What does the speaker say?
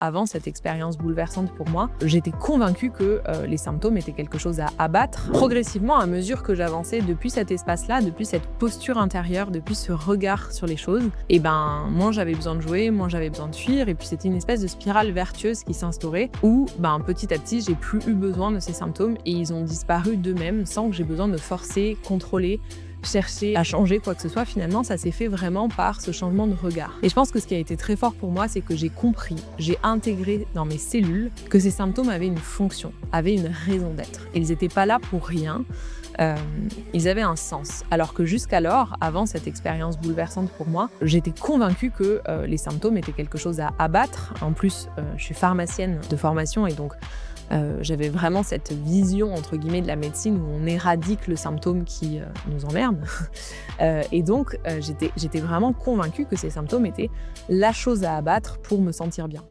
avant cette expérience bouleversante pour moi, j'étais convaincue que les symptômes étaient quelque chose à abattre. Progressivement, à mesure que j'avançais depuis cet espace-là, depuis cette posture intérieure, depuis ce regard sur les choses, et ben moins j'avais besoin de jouer, moins j'avais besoin de fuir, et puis c'était une espèce de spirale vertueuse qui s'instaurait où petit à petit j'ai plus eu besoin de ces symptômes et ils ont disparu d'eux-mêmes sans que j'ai besoin de forcer, contrôler, chercher à changer quoi que ce soit. Finalement, ça s'est fait vraiment par ce changement de regard. Et je pense que ce qui a été très fort pour moi, c'est que j'ai compris, j'ai intégré dans mes cellules que ces symptômes avaient une fonction, avaient une raison d'être. Ils n'étaient pas là pour rien. Ils avaient un sens. Alors que jusqu'alors, avant cette expérience bouleversante pour moi, j'étais convaincue que les symptômes étaient quelque chose à abattre. En plus, je suis pharmacienne de formation et donc j'avais vraiment cette vision, entre guillemets, de la médecine où on éradique le symptôme qui nous emmerde. Et donc, j'étais vraiment convaincue que ces symptômes étaient la chose à abattre pour me sentir bien.